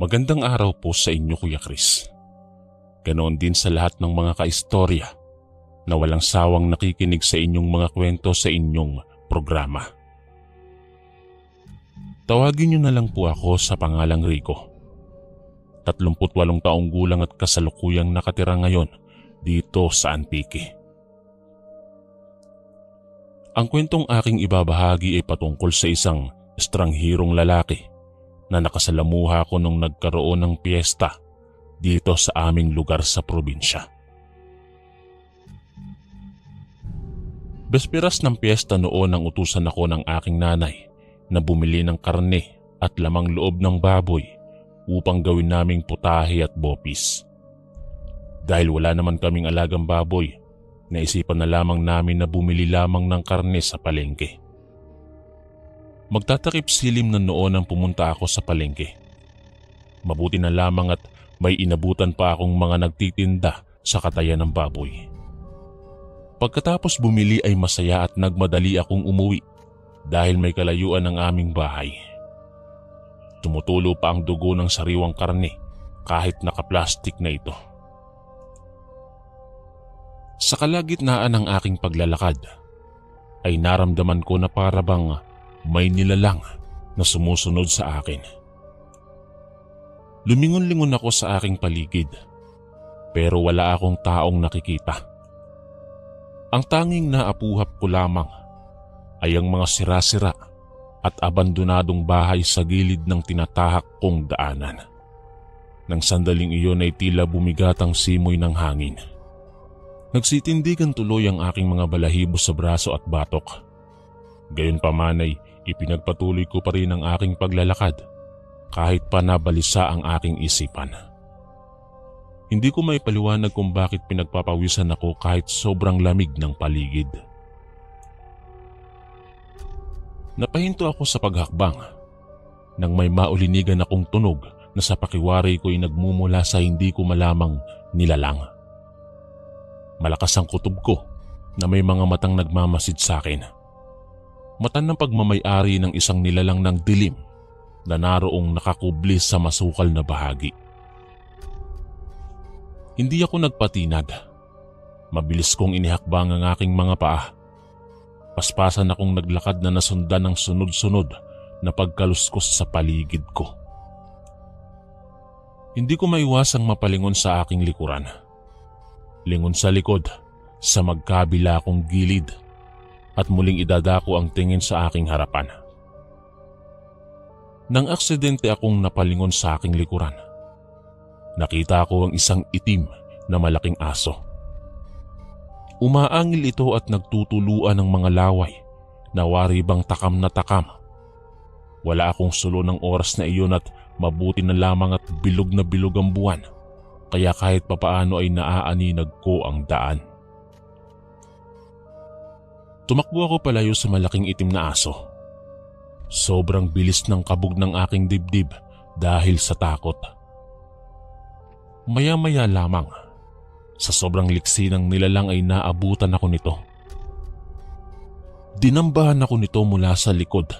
Magandang araw po sa inyo, Kuya Chris. Ganoon din sa lahat ng mga kaistorya na walang sawang nakikinig sa inyong mga kwento sa inyong programa. Tawagin niyo na lang po ako sa pangalang Rico. 38 taong gulang at kasalukuyang nakatira ngayon dito sa Antique. Ang kwentong aking ibabahagi ay patungkol sa isang estranghirong lalaki na nakasalamuha ko nung nagkaroon ng piyesta dito sa aming lugar sa probinsya. Besperas ng piyesta noon nang utusan ako ng aking nanay na bumili ng karne at lamang loob ng baboy upang gawin naming putahe at bopis. Dahil wala naman kaming alagang baboy, naisipan na lamang namin na bumili lamang ng karne sa palengke. Magtatakip silim na noon ang pumunta ako sa palengke. Mabuti na lamang at may inabutan pa akong mga nagtitinda sa katayan ng baboy. Pagkatapos bumili ay masaya at nagmadali akong umuwi dahil may kalayuan ng aming bahay. Tumutulo pa ang dugo ng sariwang karne kahit nakaplastik na ito. Sa kalagitnaan ng aking paglalakad ay naramdaman ko na para bang may nilalang na sumusunod sa akin. Lumingon-lingon ako sa aking paligid pero wala akong taong nakikita. Ang tanging naapuhap ko lamang ay ang mga sira-sira at abandonadong bahay sa gilid ng tinatahak kong daanan. Nang sandaling iyon ay tila bumigat ang simoy ng hangin. Nagsitindigan tuloy ang aking mga balahibo sa braso at batok. Gayunpaman ay ipinagpatuloy ko pa rin ang aking paglalakad kahit pa nabalisa ang aking isipan. Hindi ko maipaliwanag kung bakit pinagpapawisan ako kahit sobrang lamig ng paligid. Napahinto ako sa paghakbang nang may maulinigan akong tunog na sa pakiwari ko'y nagmumula sa hindi ko malamang nilalang. Malakas ang kutob ko na may mga matang nagmamasid sa akin. Mata ng pagmamay-ari ng isang nilalang ng dilim na naroong nakakubli sa masukal na bahagi. Hindi ako nagpatinag. Mabilis kong inihakbang ang aking mga paa. Paspasan akong naglakad na nasundan ng sunod-sunod na pagkaluskos sa paligid ko. Hindi ko maiwasang mapalingon sa aking likuran. Lingon sa likod, sa magkabila kong gilid at muling idadako ang tingin sa aking harapan. Nang aksidente akong napalingon sa aking likuran, nakita ko ang isang itim na malaking aso. Umaangil ito at nagtutuluan ng mga laway na wari bang takam na takam. Wala akong sulo ng oras na iyon at mabuti na lamang at bilog na bilog ang buwan, kaya kahit papaano ay naaaninag ko ang daan. Tumakbo ako palayo sa malaking itim na aso. Sobrang bilis ng kabog ng aking dibdib dahil sa takot. Maya-maya lamang, sa sobrang liksi ng nilalang ay naabutan ako nito. Dinambahan ako nito mula sa likod,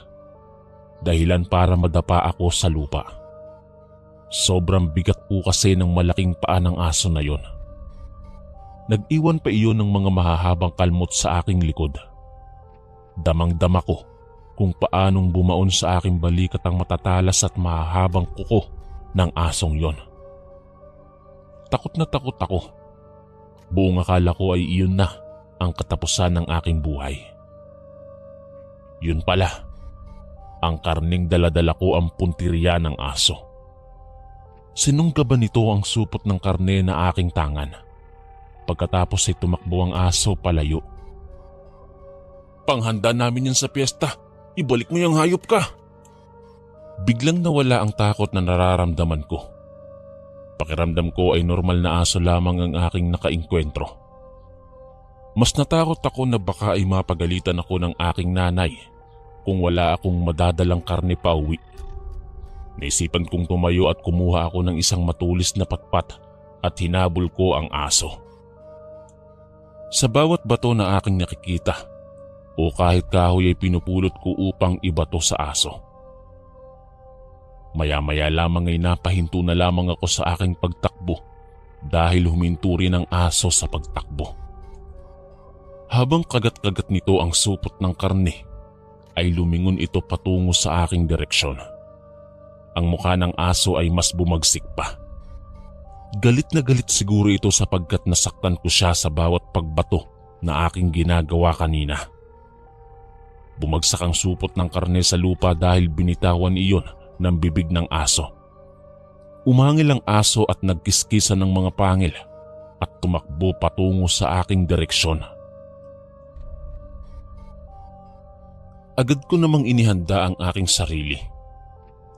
dahilan para madapa ako sa lupa. Sobrang bigat po kasi ng malaking paa ng aso na yon. Nag-iwan pa iyon ng mga mahahabang kalmot sa aking likod. Damang-dama ko kung paanong bumaon sa aking balikat ang matatalas at mahahabang kuko ng asong yon. Takot na takot ako. Buong akala ko ay iyon na ang katapusan ng aking buhay. Yun pala, ang karning daladala ko ang puntirya ng aso. Sinunggaban nito ang supot ng karne na aking tangan. Pagkatapos ay tumakbo ang aso palayo. "Panghanda namin yan sa piyesta. Ibalik mo yung hayop ka." Biglang nawala ang takot na nararamdaman ko. Pakiramdam ko ay normal na aso lamang ang aking nakainkwentro. Mas natakot ako na baka ay mapagalitan ako ng aking nanay kung wala akong madadalang karne pa uwi. Naisipan kong tumayo at kumuha ako ng isang matulis na patpat at hinabol ko ang aso. Sa bawat bato na aking nakikita o kahit kahoy ay pinupulot ko upang ibato sa aso. Maya-maya lamang ay napahinto na lamang ako sa aking pagtakbo dahil huminto rin ang aso sa pagtakbo. Habang kagat-kagat nito ang supot ng karne, ay lumingon ito patungo sa aking direksyon. Ang mukha ng aso ay mas bumagsik pa. Galit na galit siguro ito sapagkat nasaktan ko siya sa bawat pagbato na aking ginagawa kanina. Bumagsak ang supot ng karne sa lupa dahil binitawan iyon ng bibig ng aso. Umangil ang aso at nagkiskisan ng mga pangil at tumakbo patungo sa aking direksyon. Agad ko namang inihanda ang aking sarili.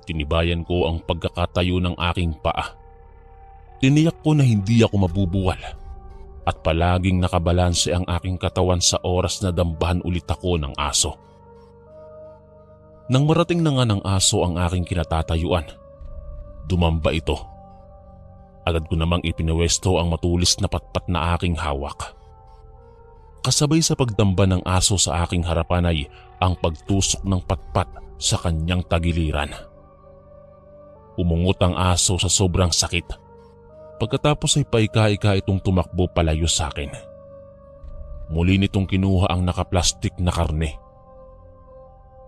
Tinibayan ko ang pagkakatayo ng aking paa. Tiniyak ko na hindi ako mabubuwal at palaging nakabalanse ang aking katawan sa oras na dambahan ulit ako ng aso. Nang marating na nga ng aso ang aking kinatatayuan, dumamba ito. Agad ko namang ipinwesto ang matulis na patpat na aking hawak. Kasabay sa pagdamba ng aso sa aking harapan ay ang pagtusok ng patpat sa kanyang tagiliran. Umungot ang aso sa sobrang sakit. Pagkatapos ay paika-ika itong tumakbo palayo sa akin. Muli nitong kinuha ang nakaplastik na karne.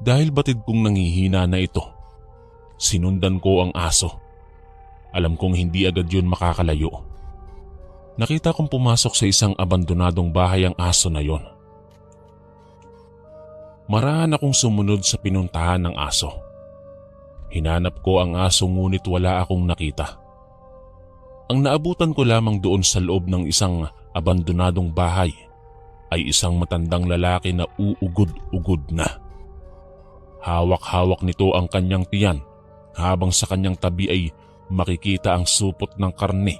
Dahil batid kong nanghihina na ito, sinundan ko ang aso. Alam kong hindi agad yun makakalayo. Nakita kong pumasok sa isang abandonadong bahay ang aso na yon. Marahan akong sumunod sa pinuntahan ng aso. Hinanap ko ang aso ngunit wala akong nakita. Ang naabutan ko lamang doon sa loob ng isang abandonadong bahay ay isang matandang lalaki na uugod-ugod na. Hawak-hawak nito ang kanyang tiyan habang sa kanyang tabi ay makikita ang supot ng karne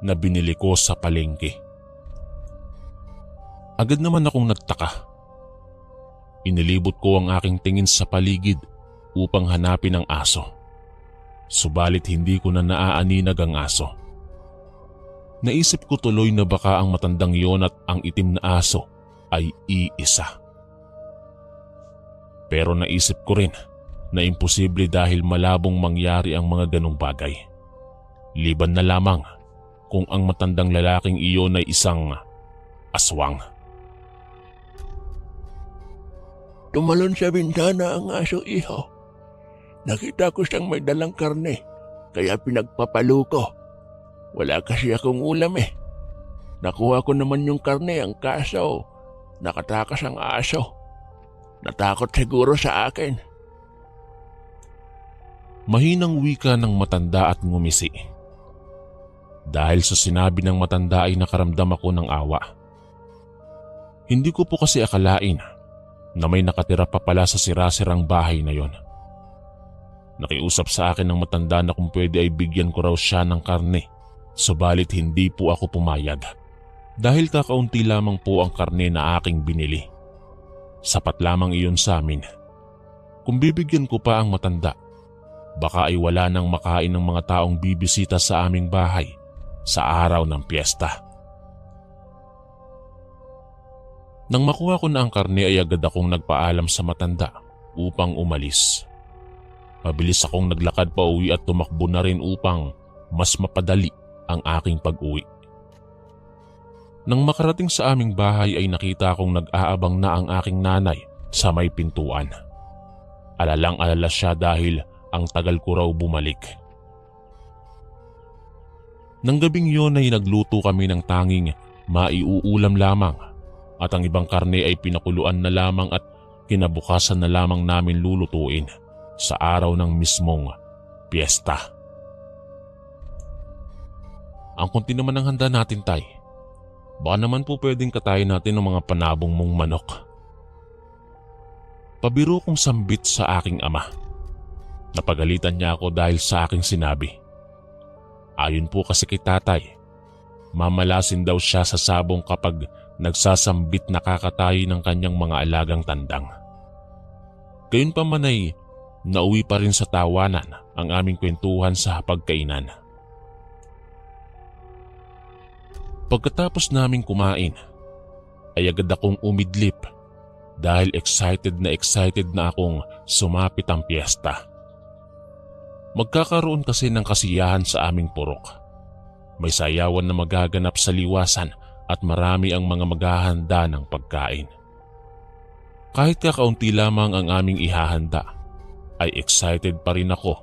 na binili ko sa palengke. Agad naman akong nagtaka. Inilibot ko ang aking tingin sa paligid upang hanapin ang aso. Subalit hindi ko na naaaninag ang aso. Naisip ko tuloy na baka ang matandang yon at ang itim na aso ay iisa. Pero naisip ko rin na imposible dahil malabong mangyari ang mga ganong bagay. Liban na lamang kung ang matandang lalaking iyon ay isang aswang. Tumalon sa bintana ang aso, iho. Nakita ko siyang may dalang karne, kaya pinagpapalo ko. Wala kasi akong ulam eh. Nakuha ko naman yung karne, ang kaso nakatakas ang aso. Natakot siguro sa akin. Mahinang wika ng matanda at ngumisi. Dahil sa sinabi ng matanda ay nakaramdam ako ng awa. Hindi ko po kasi akalain na may nakatira pa pala sa sirasirang bahay na yon. Nakiusap sa akin ng matanda na kung pwede ay bigyan ko raw siya ng karne, subalit hindi po ako pumayag dahil kakaunti lamang po ang karne na aking binili. Sapat lamang iyon sa amin. Kung bibigyan ko pa ang matanda, baka ay wala nang makain ng mga taong bibisita sa aming bahay sa araw ng piyesta. Nang makuha ko na ang karne ay agad akong nagpaalam sa matanda upang umalis. Mabilis akong naglakad pa uwi at tumakbo na rin upang mas mapadali ang aking pag-uwi. Nang makarating sa aming bahay ay nakita akong nag-aabang na ang aking nanay sa may pintuan. Alalang-alala siya dahil ang tagal ko raw bumalik. Nang gabing yon ay nagluto kami ng tanging maiuulam lamang at ang ibang karne ay pinakuluan na lamang at kinabukasan na lamang namin lulutuin sa araw ng mismong piyesta. Ang konti naman ng handa natin, tay. Baka naman po pwedeng katayin natin ng mga panabong mong manok. Pabiro kong sambit sa aking ama. Napagalitan niya ako dahil sa aking sinabi. Ayon po kasi kay tatay, mamalasin daw siya sa sabong kapag nagsasambit na kakatayi ng kanyang mga alagang tandang. Gayunpaman ay nauwi pa rin sa tawanan ang aming kwentuhan sa pagkainan. Pagkatapos naming kumain, ay agad akong umidlip dahil excited na akong sumapit ang piyesta. Magkakaroon kasi ng kasiyahan sa aming purok. May sayawan na magaganap sa liwasan at marami ang mga maghahanda ng pagkain. Kahit kakaunti lamang ang aming ihahanda, ay excited pa rin ako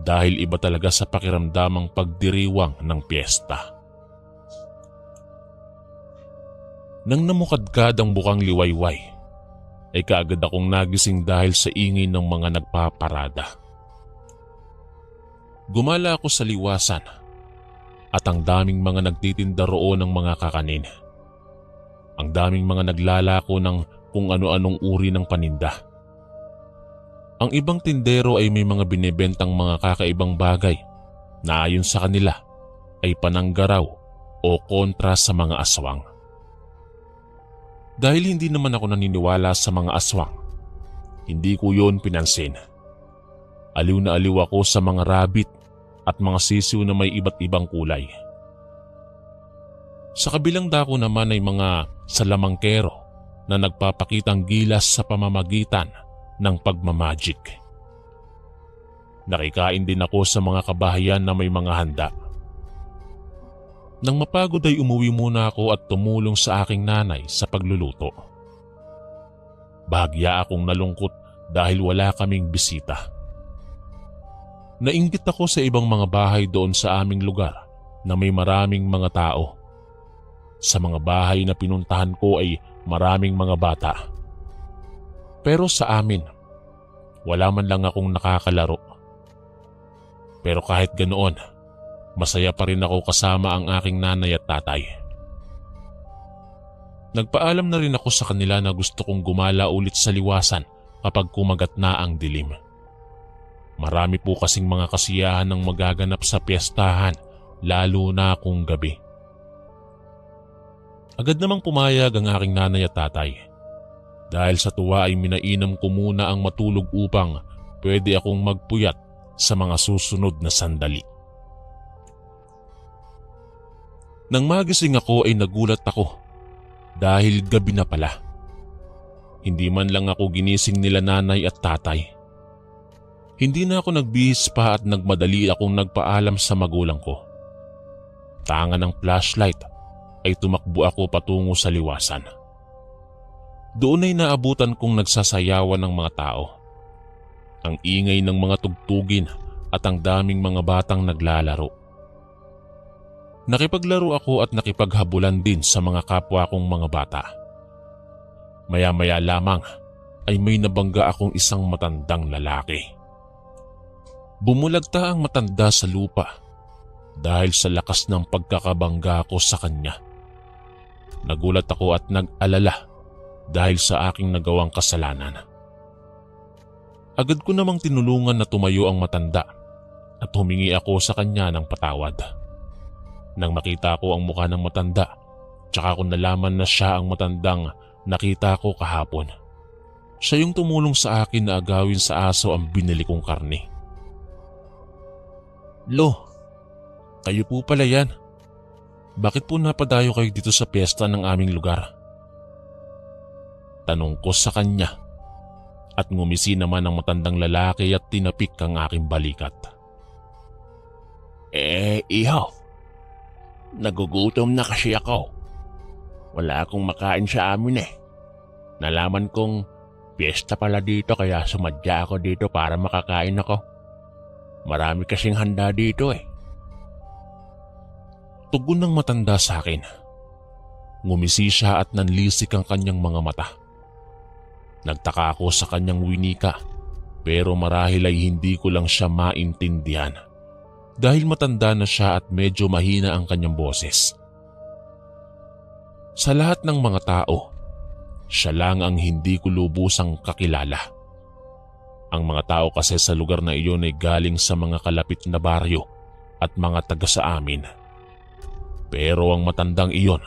dahil iba talaga sa pakiramdamang pagdiriwang ng piyesta. Nang namukadkad ang bukang liwayway, ay kaagad akong nagising dahil sa ingay ng mga nagpaparada. Gumala ako sa liwasan at ang daming mga nagtitinda roon ng mga kakanin. Ang daming mga naglalako ng kung ano-anong uri ng paninda. Ang ibang tindero ay may mga binebentang mga kakaibang bagay na ayon sa kanila ay pananggaraw o kontra sa mga aswang. Dahil hindi naman ako naniniwala sa mga aswang, hindi ko yon pinansin. Aliw na aliw ako sa mga rabbit at mga sisiw na may iba't ibang kulay. Sa kabilang dako naman ay mga salamangkero na nagpapakitang gilas sa pamamagitan ng pagmamagic. Nakikain din ako sa mga kabahayan na may mga handa. Nang mapagod ay umuwi muna ako at tumulong sa aking nanay sa pagluluto. Bahagya akong nalungkot dahil wala kaming bisita. Nainggit ako sa ibang mga bahay doon sa aming lugar na may maraming mga tao. Sa mga bahay na pinuntahan ko ay maraming mga bata. Pero sa amin, wala man lang akong nakakalaro. Pero kahit ganoon, masaya pa rin ako kasama ang aking nanay at tatay. Nagpaalam na rin ako sa kanila na gusto kong gumala ulit sa liwasan kapag kumagat na ang dilim. Marami po kasing mga kasiyahan ng magaganap sa piyestahan, lalo na kung gabi. Agad namang pumayag ang aking nanay at tatay. Dahil sa tuwa ay minainam ko muna ang matulog upang pwede akong magpuyat sa mga susunod na sandali. Nang magising ako ay nagulat ako dahil gabi na pala. Hindi man lang ako ginising nila nanay at tatay. Hindi na ako nagbihis pa at nagmadali akong nagpaalam sa magulang ko. Tanga ng flashlight ay tumakbo ako patungo sa liwasan. Doon ay naabutan kong nagsasayawan ng mga tao. Ang ingay ng mga tugtugin at ang daming mga batang naglalaro. Nakipaglaro ako at nakipaghabulan din sa mga kapwa kong mga bata. Maya-maya lamang ay may nabangga akong isang matandang lalaki. Bumulagta ang matanda sa lupa dahil sa lakas ng pagkakabangga ko sa kanya. Nagulat ako at nag-alala dahil sa aking nagawang kasalanan. Agad ko namang tinulungan na tumayo ang matanda at humingi ako sa kanya ng patawad. Nang makita ko ang mukha ng matanda, tsaka ko nalaman na siya ang matandang nakita ko kahapon. Siya yung tumulong sa akin na agawin sa aso ang binili kong karne. Lo, kayo po pala yan. Bakit po napadayo kayo dito sa piyesta ng aming lugar? Tanong ko sa kanya at ngumisi naman ang matandang lalaki at tinapik ang aking balikat. Ihaw, nagugutom na kasi ako. Wala akong makain sa amin eh. Nalaman kong piyesta pala dito kaya sumadya ako dito para makakain ako. Marami kasing handa dito eh. Tugon ng matanda sa akin. Ngumisi siya at nanlisik ang kanyang mga mata. Nagtaka ako sa kanyang winika pero marahil ay hindi ko lang siya maintindihan dahil matanda na siya at medyo mahina ang kanyang boses. Sa lahat ng mga tao, siya lang ang hindi ko lubusang kakilala. Ang mga tao kasi sa lugar na iyon ay galing sa mga kalapit na baryo at mga taga sa amin. Pero ang matandang iyon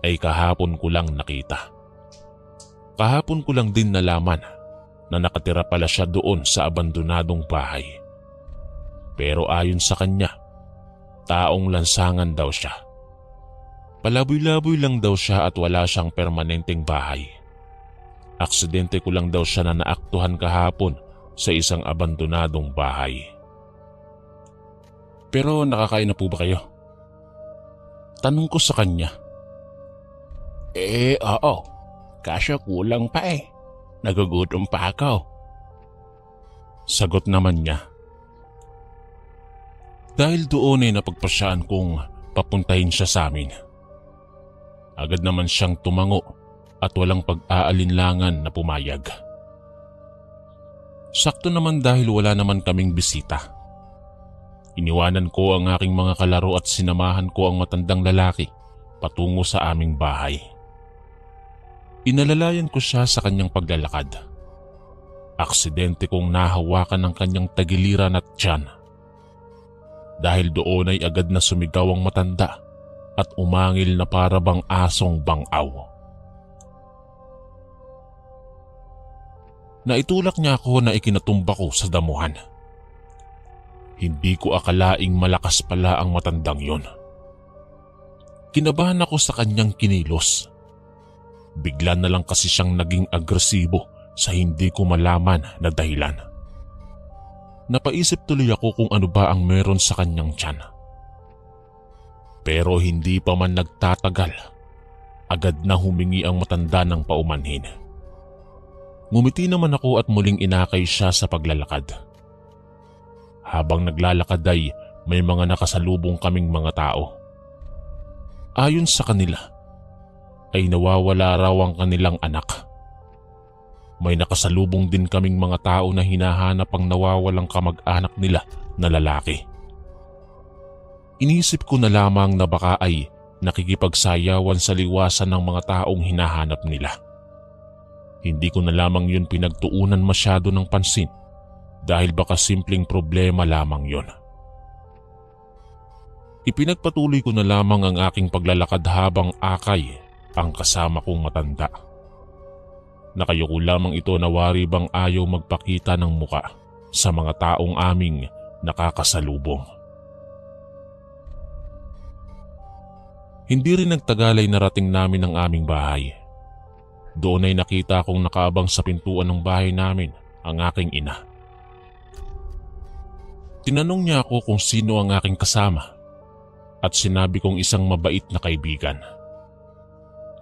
ay kahapon ko lang nakita. Kahapon ko lang din nalaman na nakatira pala siya doon sa abandonadong bahay. Pero ayon sa kanya, taong lansangan daw siya. Palaboy-laboy lang daw siya at wala siyang permanenteng bahay. Aksidente ko lang daw siya na naaktuhan kahapon sa isang abandonadong bahay. Pero nakakain na po ba kayo? Tanong ko sa kanya. Oo. Kaso kulang pa eh. Nagugutom pa ako. Sagot naman niya. Dahil doon ay napagpasyaan kong papuntahin siya sa amin. Agad naman siyang tumango at walang pag-aalinlangan na pumayag. Sakto naman dahil wala naman kaming bisita. Iniwanan ko ang aking mga kalaro at sinamahan ko ang matandang lalaki patungo sa aming bahay. Inalalayan ko siya sa kanyang paglalakad. Aksidente kong nahawakan ng kanyang tagiliran at tiyan. Dahil doon ay agad na sumigaw ang matanda at umangil na para bang asong bangaw. Naitulak niya ako na ikinatumba ko sa damuhan. Hindi ko akalaing malakas pala ang matandang yon. Kinabahan ako sa kanyang kinilos. Bigla na lang kasi siyang naging agresibo sa hindi ko malaman na dahilan. Napaisip tuloy ako kung ano ba ang meron sa kanyang tiyan. Pero hindi pa man nagtatagal, agad na humingi ang matanda ng paumanhin. Ngumiti naman ako at muling inakay siya sa paglalakad. Habang naglalakad ay may mga nakasalubong kaming mga tao. Ayon sa kanila, ay nawawala raw ang kanilang anak. May nakasalubong din kaming mga tao na hinahanap ang nawawalang kamag-anak nila na lalaki. Inisip ko na lamang na baka ay nakikipagsayawan sa liwasan ng mga taong hinahanap nila. Hindi ko na lamang yun pinagtuunan masyado ng pansin dahil baka simpleng problema lamang yun. Ipinagpatuloy ko na lamang ang aking paglalakad habang akay ang kasama kong matanda. Nakayuko lamang ito na wari bang ayaw magpakita ng muka sa mga taong aming nakakasalubong. Hindi rin nagtagal ay narating namin ang aming bahay. Doon ay nakita kong nakaabang sa pintuan ng bahay namin ang aking ina. Tinanong niya ako kung sino ang aking kasama at sinabi kong isang mabait na kaibigan.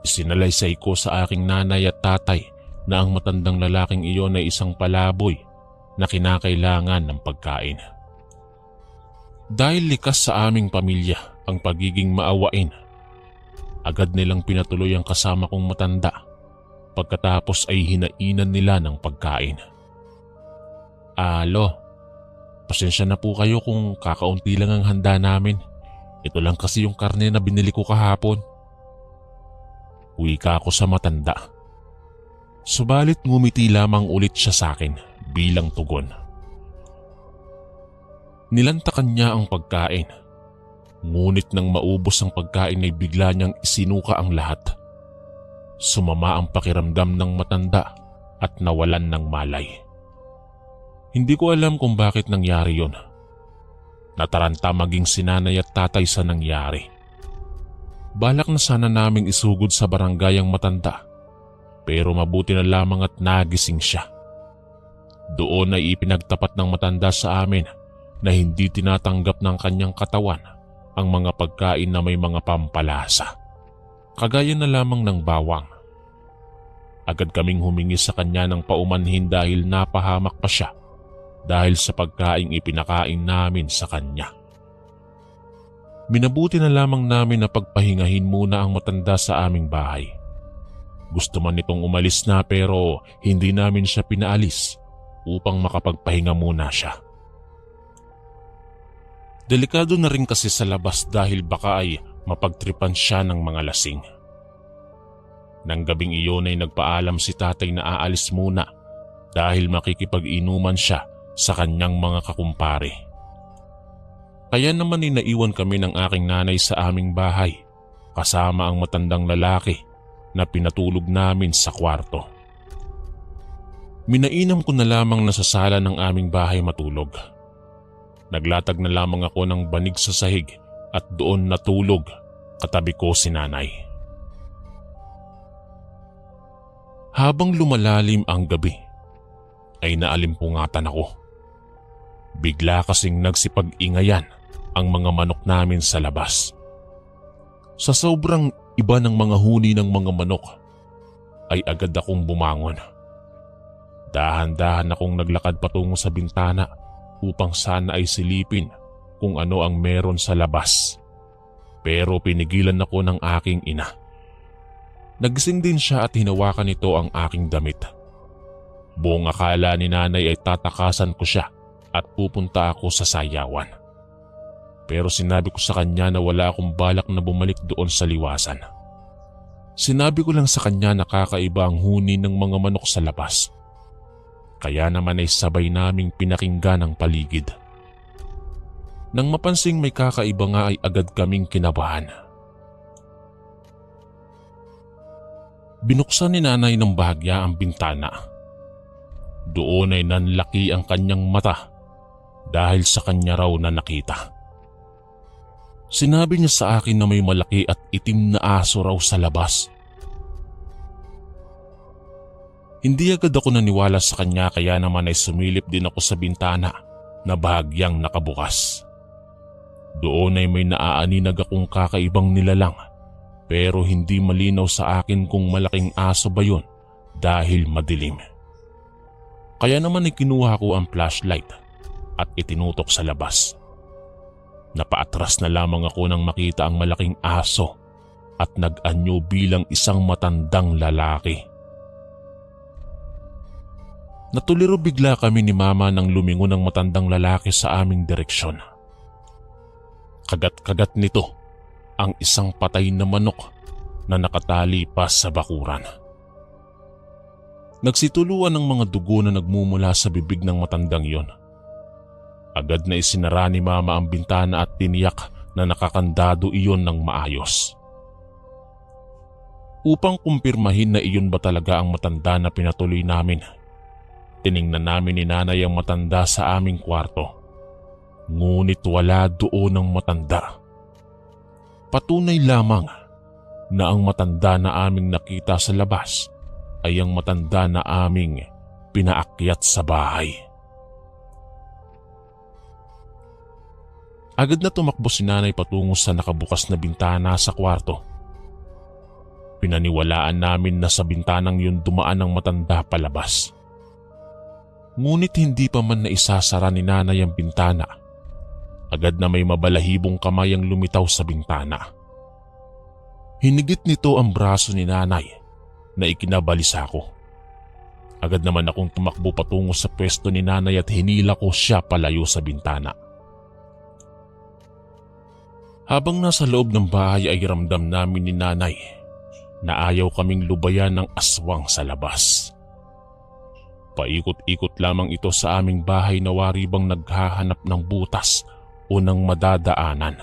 Isinalaysay ko sa aking nanay at tatay na ang matandang lalaking iyon ay isang palaboy na kinakailangan ng pagkain. Dahil likas sa aming pamilya ang pagiging maawain, agad nilang pinatuloy ang kasama kong matanda pagkatapos ay hinainan nila ng pagkain. Alo, pasensya na po kayo kung kakaunti lang ang handa namin. Ito lang kasi yung karne na binili ko kahapon. Wika ako sa matanda. Subalit ngumiti lamang ulit siya sa akin bilang tugon. Nilantakan niya ang pagkain. Ngunit nang maubos ang pagkain ay bigla niyang isinuka ang lahat. Sumama ang pakiramdam ng matanda at nawalan ng malay. Hindi ko alam kung bakit nangyari yon. Nataranta maging sinanay at tatay sa nangyari. Balak na sana naming isugod sa barangay ang matanda, pero mabuti na lamang at nagising siya. Doon ay ipinagtapat ng matanda sa amin na hindi tinatanggap ng kanyang katawan ang mga pagkain na may mga pampalasa, kagaya na lamang ng bawang. Agad kaming humingi sa kanya ng paumanhin dahil napahamak pa siya dahil sa pagkaing ipinakain namin sa kanya. Minabuti na lamang namin na pagpahingahin muna ang matanda sa aming bahay. Gusto man nitong umalis na pero hindi namin siya pinaalis upang makapagpahinga muna siya. Delikado na rin kasi sa labas dahil baka ay mapagtripan siya ng mga lasing. Nang gabing iyon ay nagpaalam si tatay na aalis muna dahil makikipag-inuman siya sa kanyang mga kakumpare. Kaya naman naiwan kami ng aking nanay sa aming bahay kasama ang matandang lalaki na pinatulog namin sa kwarto. Minainam ko na lamang na sa sala ng aming bahay matulog. Naglatag na lamang ako ng banig sa sahig at doon natulog katabi ko si nanay. Habang lumalalim ang gabi, ay naalimpungatan ako. Bigla kasing nagsipag-ingayan ang mga manok namin sa labas. Sa sobrang iba ng mga huni ng mga manok ay agad akong bumangon. Dahan-dahan akong naglakad patungo sa bintana upang sana ay silipin kung ano ang meron sa labas. Pero pinigilan ako ng aking ina. Nagising din siya at hinawakan nito ang aking damit. Buong akala ni nanay ay tatakasan ko siya at pupunta ako sa sayawan. Pero sinabi ko sa kanya na wala akong balak na bumalik doon sa liwasan. Sinabi ko lang sa kanya na kakaiba ang huni ng mga manok sa labas. Kaya naman ay sabay naming pinakinggan ang paligid. Nang mapansing may kakaiba nga ay agad kaming kinabahan. Binuksan ni nanay ng bahagya ang bintana. Doon ay nanlaki ang kanyang mata dahil sa kanya raw na nakita. Sinabi niya sa akin na may malaki at itim na aso raw sa labas. Hindi agad ako naniwala sa kanya kaya naman ay sumilip din ako sa bintana na bahagyang nakabukas. Doon ay may naaaninag akong kakaibang nilalang pero hindi malinaw sa akin kung malaking aso ba yun dahil madilim. Kaya naman ay kinuha ko ang flashlight at itinutok sa labas. Napaatras na lamang ako nang makita ang malaking aso at nag-anyo bilang isang matandang lalaki. Natuliro bigla kami ni Mama nang lumingon ang matandang lalaki sa aming direksyon. Kagat-kagat nito ang isang patay na manok na nakatali pa sa bakuran. Nagsituluan ng mga dugo na nagmumula sa bibig ng matandang yon. Agad na isinara ni Mama ang bintana at tiniyak na nakakandado iyon ng maayos. Upang kumpirmahin na iyon ba talaga ang matanda na pinatuloy namin, tiningnan namin ni nanay ang matanda sa aming kwarto. Ngunit wala doon ang matanda. Patunay lamang na ang matanda na aming nakita sa labas ay ang matanda na aming pinaakyat sa bahay. Agad na tumakbo si nanay patungo sa nakabukas na bintana sa kwarto. Pinaniwalaan namin na sa bintanang yun dumaan ang matanda palabas. Ngunit hindi pa man naisasara ni nanay ang bintana, agad na may mabalahibong kamay ang lumitaw sa bintana. Hinigit nito ang braso ni nanay na ikinabalisa ko. Agad naman akong tumakbo patungo sa pwesto ni nanay at hinila ko siya palayo sa bintana. Habang nasa loob ng bahay ay ramdam namin ni nanay na ayaw kaming lubayan ng aswang sa labas. Paikot-ikot lamang ito sa aming bahay na wari bang naghahanap ng butas o ng madadaanan.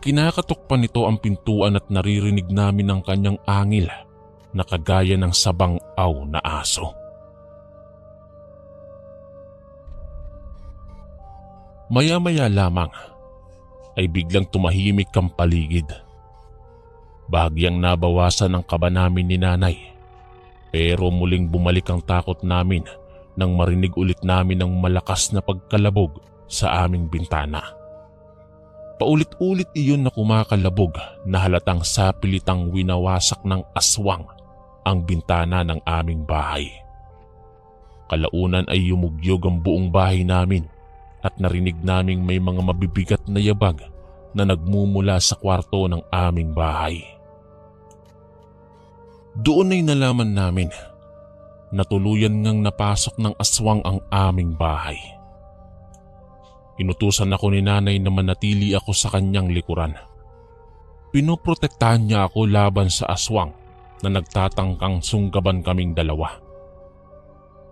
Kinakatok pa nito ang pintuan at naririnig namin ang kanyang angil na kagaya ng sabang-aw na aso. Maya-maya lamang ay biglang tumahimik ang paligid. Bahagyang nabawasan ang kaba namin ni nanay, pero muling bumalik ang takot namin nang marinig ulit namin ang malakas na pagkalabog sa aming bintana. Paulit-ulit iyon na kumakalabog na halatang sapilitang winawasak ng aswang ang bintana ng aming bahay. Kalaunan ay yumugyog ang buong bahay namin at narinig naming may mga mabibigat na yabag na nagmumula sa kwarto ng aming bahay. Doon ay nalaman namin na tuluyan ngang napasok ng aswang ang aming bahay. Inutusan ako ni nanay na manatili ako sa kanyang likuran. Pinoprotektahan niya ako laban sa aswang na nagtatangkang sunggaban kaming dalawa.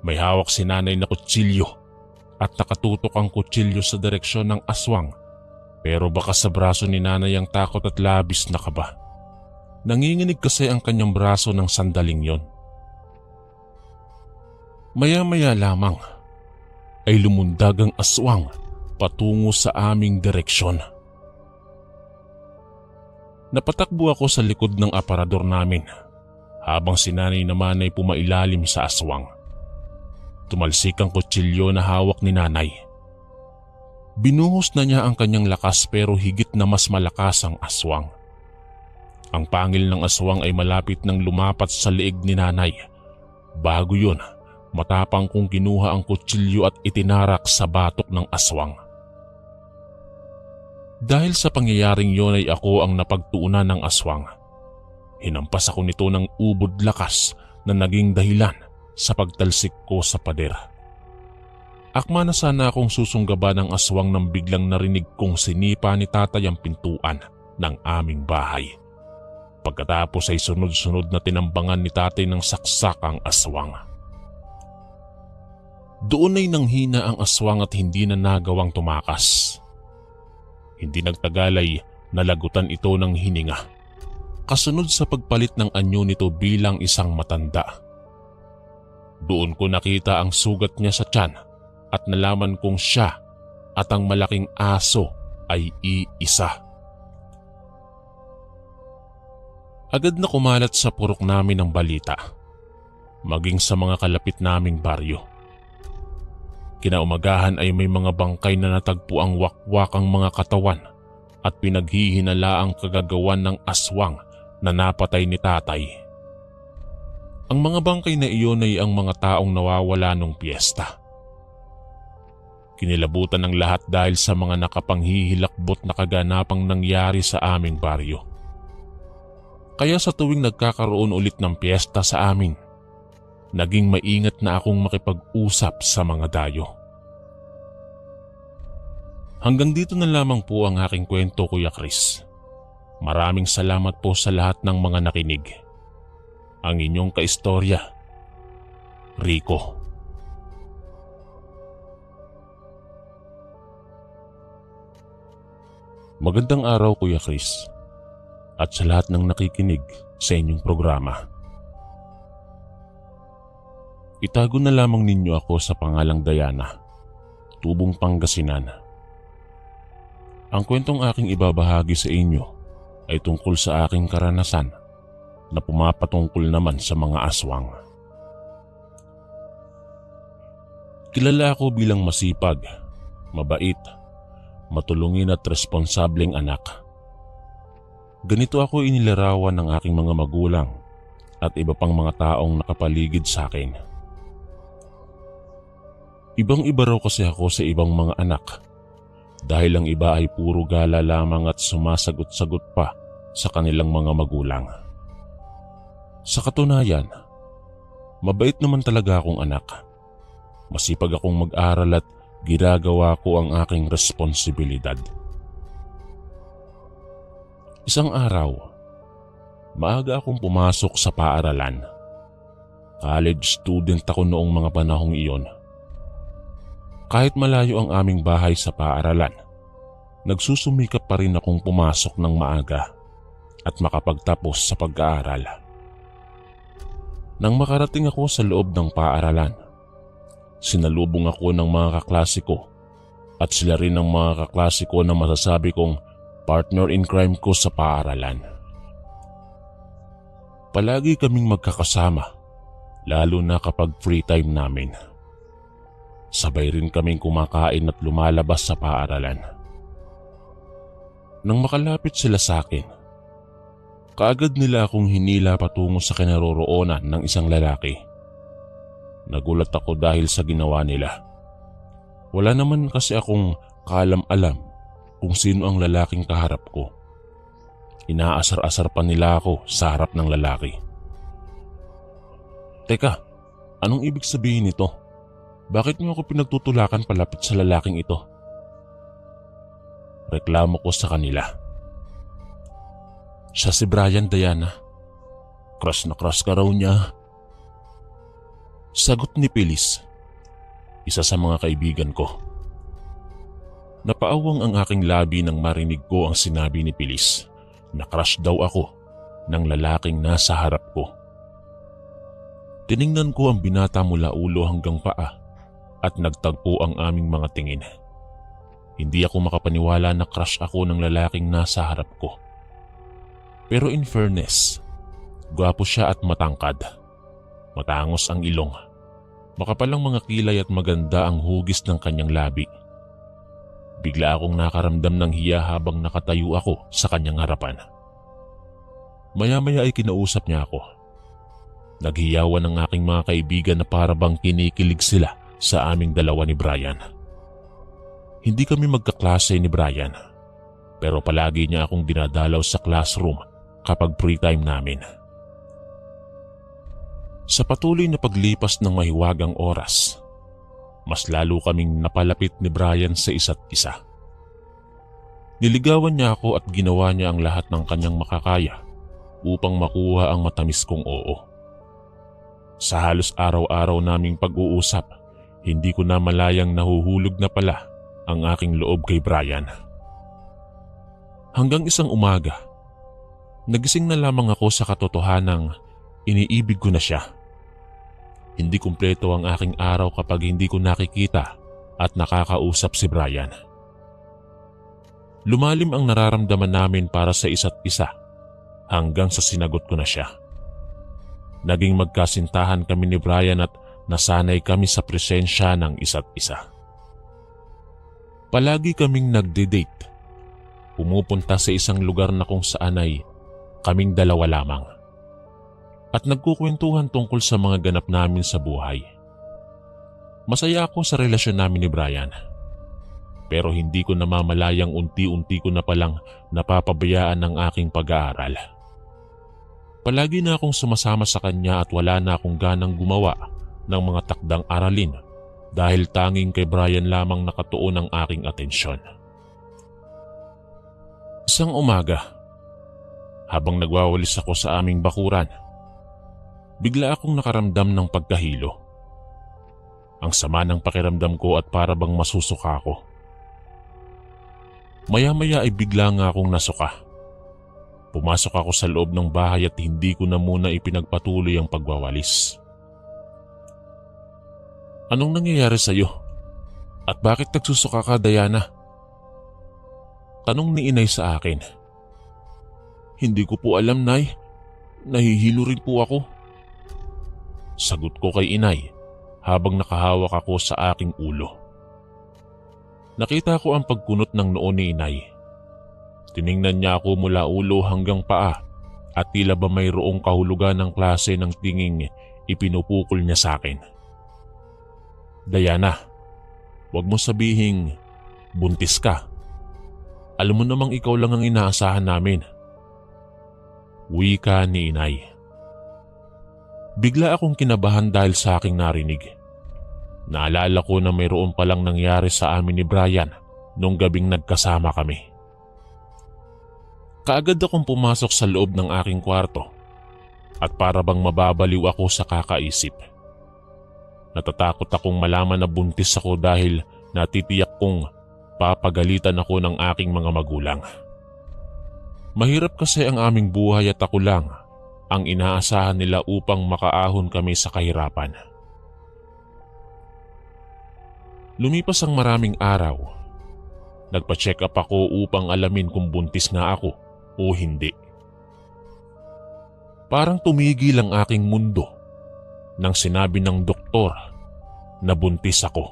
May hawak si nanay na kutsilyo at nakatutok ang kutsilyo sa direksyon ng aswang, pero baka sa braso ni nanay ang takot at labis na kaba. Nanginginig kasi ang kanyang braso ng sandaling yon. Maya-maya lamang ay lumundag ang aswang patungo sa aming direksyon. Napatakbo ako sa likod ng aparador namin habang si nanay naman ay pumailalim sa aswang. Tumalsik ang kutsilyo na hawak ni nanay. Binuhos na niya ang kanyang lakas pero higit na mas malakas ang aswang. Ang pangil ng aswang ay malapit nang lumapat sa leeg ni nanay. Bago yun, matapang kong kinuha ang kutsilyo at itinarak sa batok ng aswang. Dahil sa pangyayaring yun ay ako ang napagtuunan ng aswang. Hinampas ako nito ng ubod lakas na naging dahilan sa pagtalsik ko sa pader. Akma na sana akong susunggaban ng aswang nang biglang narinig kong sinipa ni tatay ang pintuan ng aming bahay. Pagkatapos ay sunod-sunod na tinambangan ni tatay ng saksak ang aswang. Doon ay nanghina ang aswang at hindi na nagawang tumakas. Hindi nagtagal ay nalagutan ito ng hininga. Kasunod sa pagpalit ng anyo nito bilang isang matanda. Doon ko nakita ang sugat niya sa tiyan at nalaman kong siya at ang malaking aso ay iisa. Agad na kumalat sa purok namin ang balita, maging sa mga kalapit naming baryo. Kinaumagahan ay may mga bangkay na natagpo ang wakwakang mga katawan at pinaghihinala ang kagagawan ng aswang na napatay ni tatay. Ang mga bangkay na iyon ay ang mga taong nawawala nung piyesta. Kinilabutan ng lahat dahil sa mga nakapanghihilakbot na kaganapang nangyari sa aming baryo. Kaya sa tuwing nagkakaroon ulit ng piyesta sa amin, naging maingat na akong makipag-usap sa mga dayo. Hanggang dito na lamang po ang aking kwento, Kuya Chris. Maraming salamat po sa lahat ng mga nakinig. Ang inyong kaistorya, Rico. Magandang araw, Kuya Chris, at sa lahat ng nakikinig sa inyong programa. Itago na lamang ninyo ako sa pangalang Diana, Tubong, Pangasinan. Ang kwentong aking ibabahagi sa inyo ay tungkol sa aking karanasan na pumapatungkol naman sa mga aswang. Kilala ako bilang masipag, mabait, matulungin at responsableng anak. Ganito ako inilarawan ng aking mga magulang at iba pang mga taong nakapaligid sa akin. Ibang-iba raw kasi ako sa ibang mga anak dahil ang iba ay puro gala lamang at sumasagot-sagot pa sa kanilang mga magulang. Sa katunayan, mabait naman talaga akong anak. Masipag akong mag-aral at ginagawa ko ang aking responsibilidad. Isang araw, maaga akong pumasok sa paaralan. College student ako noong mga panahong iyon. Kahit malayo ang aming bahay sa paaralan, nagsusumikap pa rin akong pumasok ng maaga at makapagtapos sa pag-aaral. Nang makarating ako sa loob ng paaralan, sinalubong ako ng mga kaklase ko at sila rin ang mga kaklase ko na masasabi kong partner in crime ko sa paaralan. Palagi kaming magkakasama, lalo na kapag free time namin. Sabay rin kaming kumakain at lumalabas sa paaralan. Nang makalapit sila sa akin, kaagad nila akong hinila patungo sa kinaroroonan ng isang lalaki. Nagulat ako dahil sa ginawa nila. Wala naman kasi akong kaalam-alam kung sino ang lalaking kaharap ko. Inaasar-asar pa nila ako sa harap ng lalaki. Teka, anong ibig sabihin nito? Bakit niyo ako pinagtutulakan palapit sa lalaking ito? Reklamo ko sa kanila. Siya si Brian, Diana. Crush na crush ka raw niya. Sagot ni Pilis, isa sa mga kaibigan ko. Napaawang ang aking labi nang marinig ko ang sinabi ni Pilis na crush daw ako ng lalaking nasa harap ko. Tiningnan ko ang binata mula ulo hanggang paa at nagtagpo ang aming mga tingin. Hindi ako makapaniwala na crush ako ng lalaking nasa harap ko. Pero in fairness, gwapo siya at matangkad. Matangos ang ilong. Makapalang mga kilay at maganda ang hugis ng kanyang labi. bigla akong nakaramdam ng hiya habang nakatayo ako sa kanyang harapan. Maya-maya ay kinausap niya ako. Naghiyawan ang aking mga kaibigan na para bang kinikilig sila sa aming dalawa ni Brian. Hindi kami magkaklase ni Brian, pero palagi niya akong dinadalaw sa classroom kapag free time namin. Sa patuloy na paglipas ng mahiwagang oras, mas lalo kaming napalapit ni Brian sa isa't isa. Niligawan niya ako at ginawa niya ang lahat ng kanyang makakaya upang makuha ang matamis kong oo. Sa halos araw-araw naming pag-uusap, hindi ko na malayang nahuhulog na pala ang aking loob kay Brian. Hanggang isang umaga, nagising na lamang ako sa katotohanang iniibig ko na siya. Hindi kumpleto ang aking araw kapag hindi ko nakikita at nakakausap si Brian. Lumalim ang nararamdaman namin para sa isa't isa hanggang sa sinagot ko na siya. Naging magkasintahan kami ni Brian at nasanay kami sa presensya ng isa't isa. Palagi kaming nagde-date. Pumupunta sa isang lugar na kung saan ay kaming dalawa lamang. At nagkukwentuhan tungkol sa mga ganap namin sa buhay. Masaya ako sa relasyon namin ni Brian. Pero hindi ko namamalayang unti-unti ko na palang napapabayaan ang aking pag-aaral. Palagi na akong sumasama sa kanya at wala na akong ganang gumawa ng mga takdang aralin dahil tanging kay Brian lamang nakatuon ang aking atensyon. Isang umaga, habang nagwawalis ako sa aming bakuran, bigla akong nakaramdam ng pagkahilo. Ang sama ng pakiramdam ko at para bang masusuka ako. Maya-maya ay bigla nga akong nasuka. Pumasok ako sa loob ng bahay at hindi ko na muna ipinagpatuloy ang pagwawalis. Anong nangyayari sa'yo? At bakit nagsusuka ka, Diana? Tanong ni inay sa akin. Hindi ko po alam, Nay. Nahihilo rin po ako. Sagot ko kay inay habang nakahawak ako sa aking ulo. Nakita ko ang pagkunot ng noo ni inay. Tiningnan niya ako mula ulo hanggang paa at tila ba mayroong kahulugan ng klase ng tinging ipinupukol niya sa akin. Diana, wag mo sabihing buntis ka. Alam mo namang ikaw lang ang inaasahan namin. Wika ni inay. Bigla akong kinabahan dahil sa aking narinig. Naalala ko na mayroon palang nangyari sa amin ni Brian nung gabing nagkasama kami. Kaagad akong pumasok sa loob ng aking kwarto at para bang mababaliw ako sa kakaisip. Natatakot akong malaman na buntis ako dahil natitiyak kong papagalitan ako ng aking mga magulang. Mahirap kasi ang aming buhay at ako lang ang inaasahan nila upang makaahon kami sa kahirapan. Lumipas ang maraming araw. Nagpa-check up ako upang alamin kung buntis nga ako o hindi. Parang tumigil ang aking mundo nang sinabi ng doktor na buntis ako.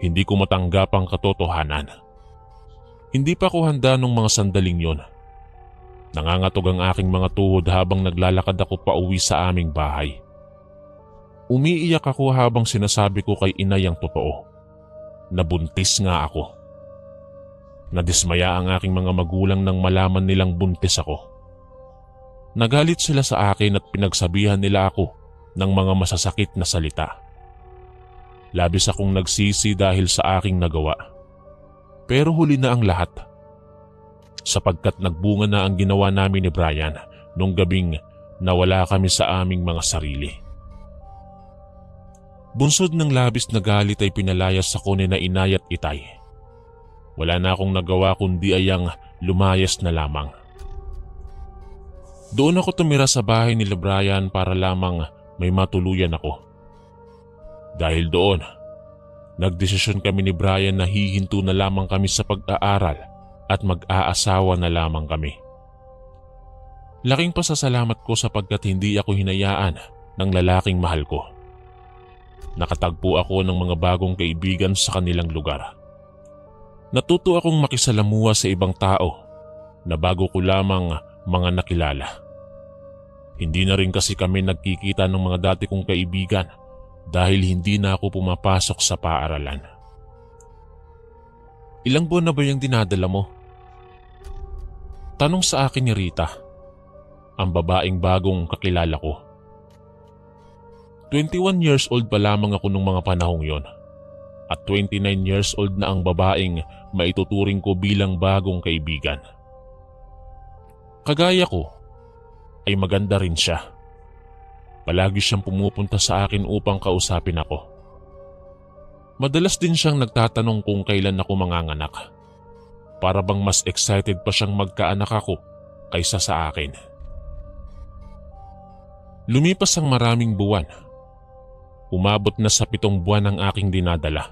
Hindi ko matanggap ang katotohanan. Hindi pa ako handa nung mga sandaling yon. Nangangatog ang aking mga tuhod habang naglalakad ako pauwi sa aming bahay. Umiiyak ako habang sinasabi ko kay inay ang totoo. Nabuntis nga ako. Nadismaya ang aking mga magulang nang malaman nilang buntis ako. Nagalit sila sa akin at pinagsabihan nila ako ng mga masasakit na salita. Labis akong nagsisi dahil sa aking nagawa. Pero huli na ang lahat. Sapagkat nagbunga na ang ginawa namin ni Brian nung gabing nawala kami sa aming mga sarili. Bunsod ng labis na galit ay pinalayas ako ni na inay at itay. Wala na akong nagawa kundi ay ang lumayas na lamang. Doon ako tumira sa bahay ni Brian para lamang may matuluyan ako. Dahil doon, nagdesisyon kami ni Brian na hihinto na lamang kami sa pag-aaral at mag-aasawa na lamang kami. Laking pasasalamat ko sapagkat hindi ako hinayaan ng lalaking mahal ko. Nakatagpo ako ng mga bagong kaibigan sa kanilang lugar. Natuto akong makisalamuha sa ibang tao na bago ko lamang mga nakilala. Hindi na rin kasi kami nagkikita ng mga dati kong kaibigan dahil hindi na ako pumapasok sa paaralan. Ilang buwan na ba yung dinadala mo? Tanong sa akin ni Rita, ang babaeng bagong kakilala ko. 21 years old pa lamang ako nung mga panahong yon. At 29 years old na ang babaeng maituturing ko bilang bagong kaibigan. Kagaya ko, ay maganda rin siya. Palagi siyang pumupunta sa akin upang kausapin ako. Madalas din siyang nagtatanong kung kailan ako manganganak. Para bang mas excited pa siyang magkaanak ako kaysa sa akin. Lumipas ang maraming buwan. Umabot na sa 7 buwan ang aking dinadala.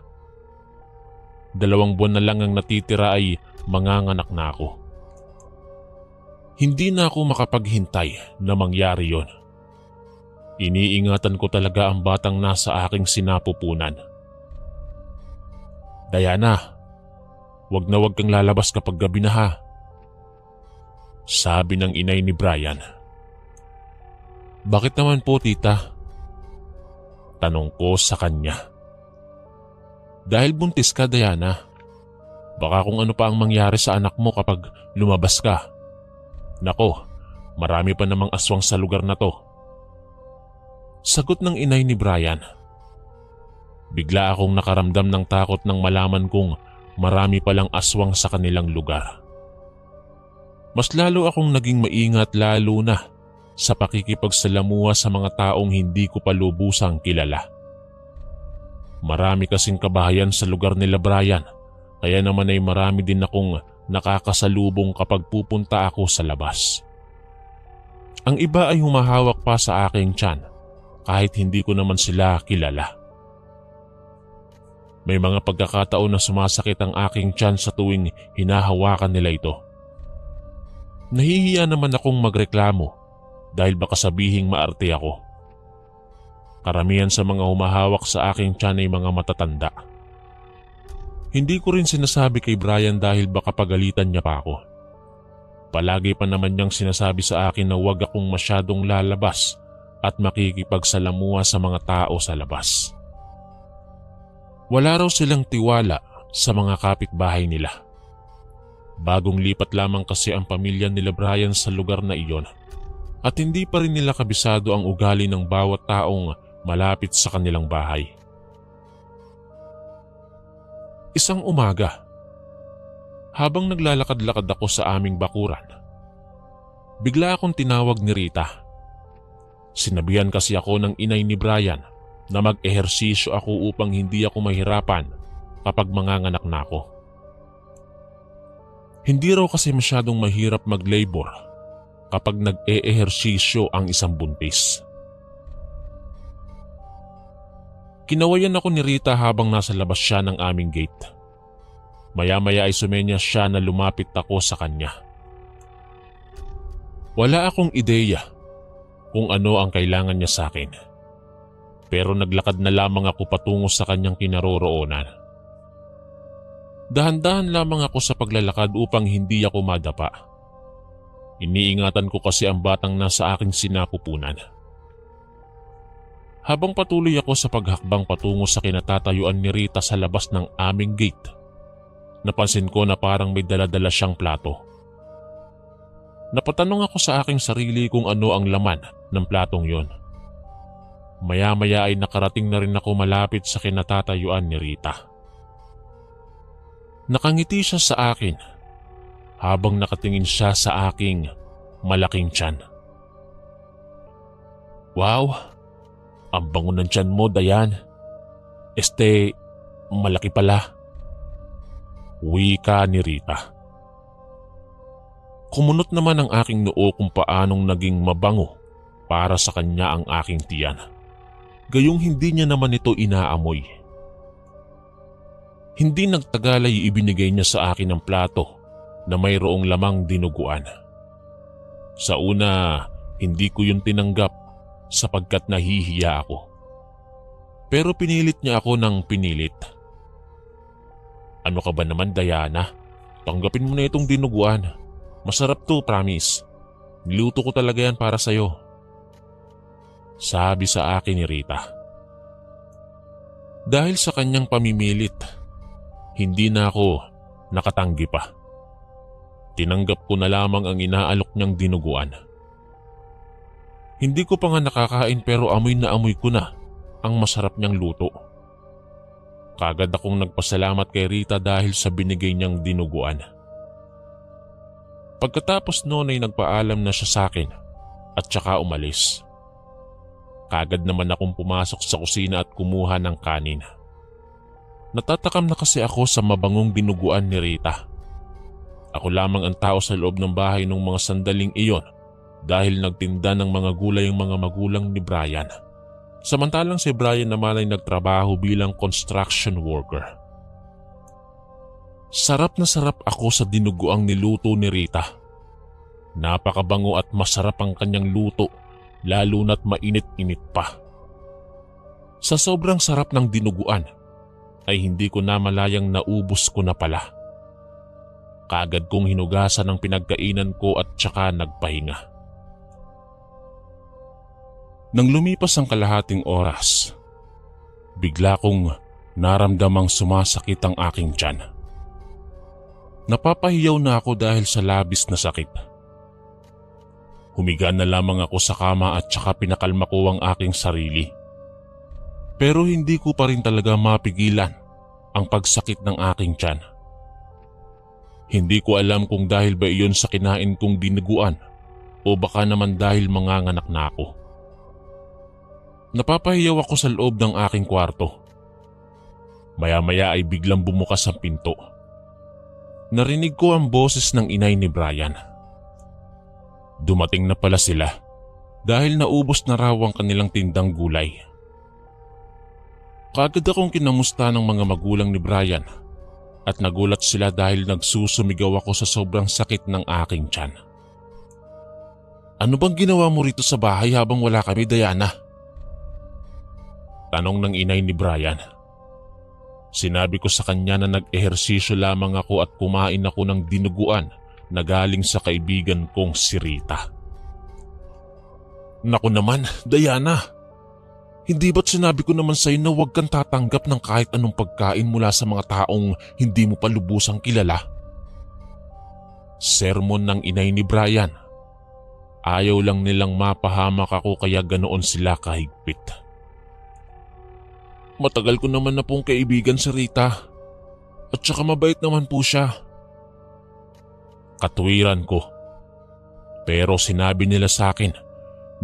2 buwan na lang ang natitira ay manganganak na ako. Hindi na ako makapaghintay na mangyari yon. Iniingatan ko talaga ang batang nasa aking sinapupunan. Diana, wag na wag kang lalabas kapag gabi na ha. Sabi ng inay ni Brian. Bakit naman po tita? Tanong ko sa kanya. Dahil buntis ka, Diana. Baka kung ano pa ang mangyari sa anak mo kapag lumabas ka. Nako, marami pa namang aswang sa lugar na to. Sagot ng inay ni Brian. Bigla akong nakaramdam ng takot nang malaman kong marami palang aswang sa kanilang lugar. Mas lalo akong naging maingat lalo na sa pakikipagsalamuha sa mga taong hindi ko pa lubusang kilala. Marami kasing kabahayan sa lugar nila Brian, kaya naman ay marami din akong nakakasalubong kapag pupunta ako sa labas. Ang iba ay humahawak pa sa aking tiyan kahit hindi ko naman sila kilala. May mga pagkakataon na sumasakit ang aking tiyan sa tuwing hinahawakan nila ito. Nahihiya naman akong magreklamo dahil baka sabihing maarte ako. Karamihan sa mga humahawak sa aking tiyan ay mga matatanda. Hindi ko rin sinasabi kay Brian dahil baka pagalitan niya pa ako. Palagi pa naman niyang sinasabi sa akin na huwag akong masyadong lalabas at makikipagsalamuha sa mga tao sa labas. Wala raw silang tiwala sa mga kapitbahay nila. Bagong lipat lamang kasi ang pamilya nila Brian sa lugar na iyon at hindi pa rin nila kabisado ang ugali ng bawat taong malapit sa kanilang bahay. Isang umaga, habang naglalakad-lakad ako sa aming bakuran, bigla akong tinawag ni Rita. Sinabihan kasi ako ng inay ni Brian na mag-ehersisyo ako upang hindi ako mahirapan kapag manganganak na ako. Hindi raw kasi masyadong mahirap mag-labor kapag nag-e-ehersisyo ang isang buntis. Kinawayan ako ni Rita habang nasa labas siya ng aming gate. Maya-maya ay sumenyas siya na lumapit ako sa kanya. Wala akong ideya kung ano ang kailangan niya sa akin. Pero naglakad na lamang ako patungo sa kanyang kinaroroonan. Dahan-dahan lamang ako sa paglalakad upang hindi ako madapa. Iniingatan ko kasi ang batang nasa aking sinapupunan. Habang patuloy ako sa paghakbang patungo sa kinatatayuan ni Rita sa labas ng aming gate, napansin ko na parang may dala-dala siyang plato. Napatanong ako sa aking sarili kung ano ang laman ng platong yon. Maya-maya ay nakarating na rin ako malapit sa kinatatayuan ni Rita. Nakangiti siya sa akin habang nakatingin siya sa aking malaking tiyan. Wow! Ang bango ng tiyan mo, Dayan. Malaki pala. Wika ni Rita. Kumunot naman ang aking noo kung paanong naging mabango para sa kanya ang aking tiyan. Gayong hindi niya naman ito inaamoy. Hindi nagtagal ay ibinigay niya sa akin ang plato na mayroong lamang dinuguan. Sa una, hindi ko yun tinanggap sapagkat nahihiya ako. Pero pinilit niya ako ng pinilit. Ano ka ba naman, Diana? Tanggapin mo na itong dinuguan. Masarap to, promise. Niluto ko talaga yan para sa'yo. Sabi sa akin ni Rita. Dahil sa kanyang pamimilit, hindi na ako nakatanggi pa. Tinanggap ko na lamang ang inaalok niyang dinuguan. Hindi ko pa nga nakakain pero amoy na amoy ko na ang masarap niyang luto. Kagad akong nagpasalamat kay Rita dahil sa binigay niyang dinuguan. Pagkatapos noon ay nagpaalam na siya sa akin at saka umalis. Kagad naman akong pumasok sa kusina at kumuha ng kanin. Natatakam na kasi ako sa mabangong dinuguan ni Rita. Ako lamang ang tao sa loob ng bahay nung mga sandaling iyon dahil nagtinda ng mga gulay ang mga magulang ni Brian. Samantalang si Brian naman ay nagtrabaho bilang construction worker. Sarap na sarap ako sa dinuguang niluto ni Rita. Napakabango at masarap ang kanyang luto, lalo na't mainit-init pa. Sa sobrang sarap ng dinuguan, ay hindi ko namalayang naubos ko na pala. Kagad kong hinugasan ang pinagkainan ko at saka nagpahinga. Nang lumipas ang kalahating oras, bigla kong naramdamang sumasakit ang aking tiyan. Napapahiyaw na ako dahil sa labis na sakit. Humiga na lamang ako sa kama at saka pinakalma ko ang aking sarili. Pero hindi ko pa rin talaga mapigilan ang pagsakit ng aking tiyan. Hindi ko alam kung dahil ba iyon sa kinain kong dinuguan o baka naman dahil manganganak na ako. Napapahiyaw ako sa loob ng aking kwarto. Maya-maya ay biglang bumukas ang pinto. Narinig ko ang boses ng inay ni Brian. Dumating na pala sila dahil naubos na raw ang kanilang tindang gulay. Kagad akong kinamusta ng mga magulang ni Brian at nagulat sila dahil nagsusumigaw ako sa sobrang sakit ng aking tiyan. Ano bang ginawa mo rito sa bahay habang wala kami, Diana? Tanong ng inay ni Brian. Sinabi ko sa kanya na nag-ehersisyo lamang ako at kumain ako ng dinuguan na galing sa kaibigan kong si Rita. Naku naman, Diana. Hindi ba't sinabi ko naman sa'yo na huwag kang tatanggap ng kahit anong pagkain mula sa mga taong hindi mo pa lubusang kilala? Sermon ng inay ni Brian. Ayaw lang nilang mapahamak ako kaya ganoon sila kahigpit. Matagal ko naman na pong kaibigan si Rita at saka mabait naman po siya. Katwiran ko. Pero sinabi nila sa akin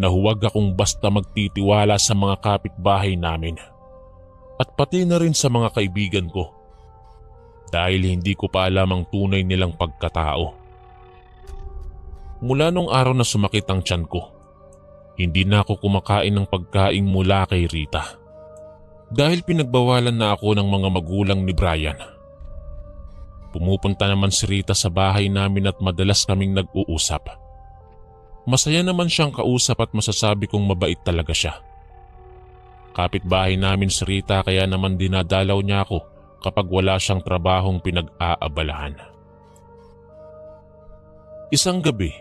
na huwag akong basta magtitiwala sa mga kapitbahay namin at pati na rin sa mga kaibigan ko dahil hindi ko pa alam ang tunay nilang pagkatao. Mula nung araw na sumakit ang tiyan ko, hindi na ako kumakain ng pagkain mula kay Rita. Dahil pinagbawalan na ako ng mga magulang ni Brian. Pumupunta naman si Rita sa bahay namin at madalas kaming nag-uusap. Masaya naman siyang kausap at masasabi kong mabait talaga siya. Kapitbahay namin si Rita kaya naman dinadalaw niya ako kapag wala siyang trabahong pinag-aabalahan. Isang gabi,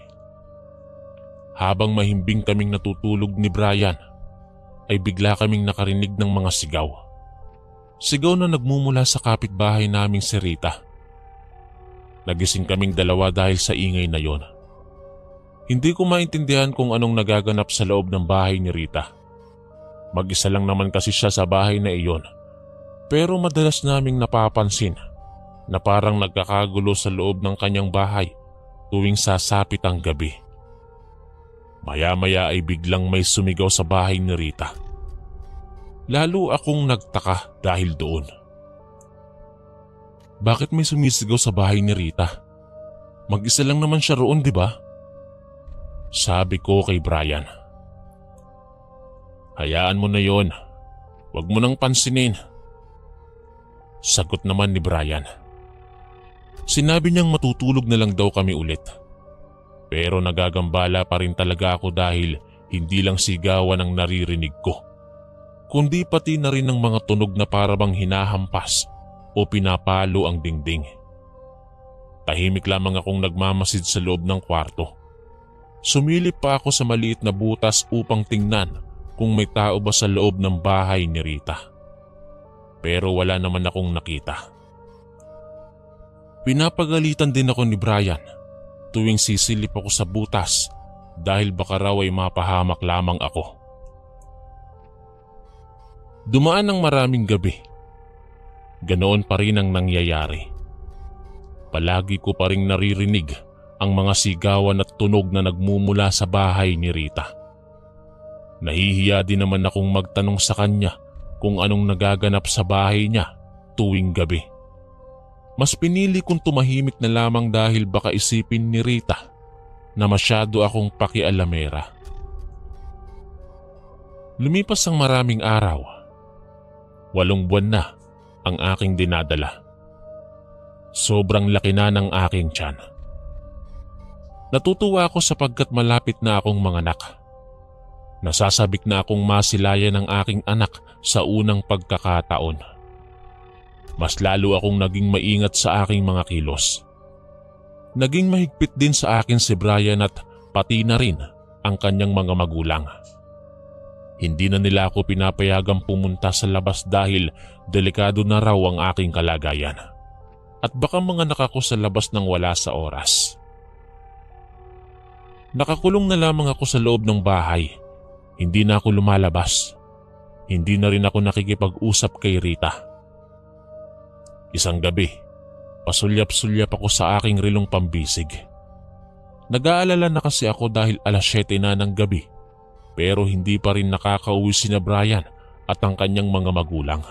habang mahimbing kaming natutulog ni Brian, ay bigla kaming nakarinig ng mga sigaw. Sigaw na nagmumula sa kapitbahay naming si Rita. Nagising kaming dalawa dahil sa ingay na yon. Hindi ko maintindihan kung anong nagaganap sa loob ng bahay ni Rita. Mag-isa lang naman kasi siya sa bahay na iyon. Pero madalas naming napapansin na parang nagkakagulo sa loob ng kanyang bahay tuwing sasapit ang gabi. Maya-maya ay biglang may sumigaw sa bahay ni Rita. Lalo akong nagtaka dahil doon. Bakit may sumisigaw sa bahay ni Rita? Mag-isa lang naman siya roon, di ba? Sabi ko kay Brian. Hayaan mo na yon. Huwag mo nang pansinin. Sagot naman ni Brian. Sinabi niyang matutulog na lang daw kami ulit. Pero nagagambala pa rin talaga ako dahil hindi lang sigawan ang naririnig ko, kundi pati na rin ng mga tunog na parabang hinahampas o pinapalo ang dingding. Tahimik lamang akong nagmamasid sa loob ng kwarto. Sumilip pa ako sa maliit na butas upang tingnan kung may tao ba sa loob ng bahay ni Rita. Pero wala naman akong nakita. Pinapagalitan din ako ni Brian tuwing sisilip ako sa butas dahil baka raw ay mapahamak lamang ako. Dumaan ng maraming gabi. Ganoon pa rin ang nangyayari. Palagi ko pa ring naririnig ang mga sigawan at tunog na nagmumula sa bahay ni Rita. Nahihiya din naman akong magtanong sa kanya kung anong nagaganap sa bahay niya tuwing gabi. Mas pinili kong tumahimik na lamang dahil baka isipin ni Rita na masyado akong pakialamera. Lumipas ang maraming araw. 8 buwan na ang aking dinadala. Sobrang laki na ng aking tiyan. Natutuwa ako sapagkat malapit na akong manganak. Nasasabik na akong masilayan ng aking anak sa unang pagkakataon. Mas lalo akong naging maingat sa aking mga kilos. Naging mahigpit din sa akin si Brian at pati na rin ang kanyang mga magulang. Hindi na nila ako pinapayagang pumunta sa labas dahil delikado na raw ang aking kalagayan. At baka manganak ako sa labas nang wala sa oras. Nakakulong na lamang ako sa loob ng bahay. Hindi na ako lumalabas. Hindi na rin ako nakikipag-usap kay Rita. Isang gabi, pasulyap-sulyap ako sa aking rilong pambisig. Nag-aalala na kasi ako dahil 7:00 na ng gabi. Pero hindi pa rin nakakauwi sina Brian at ang kanyang mga magulang.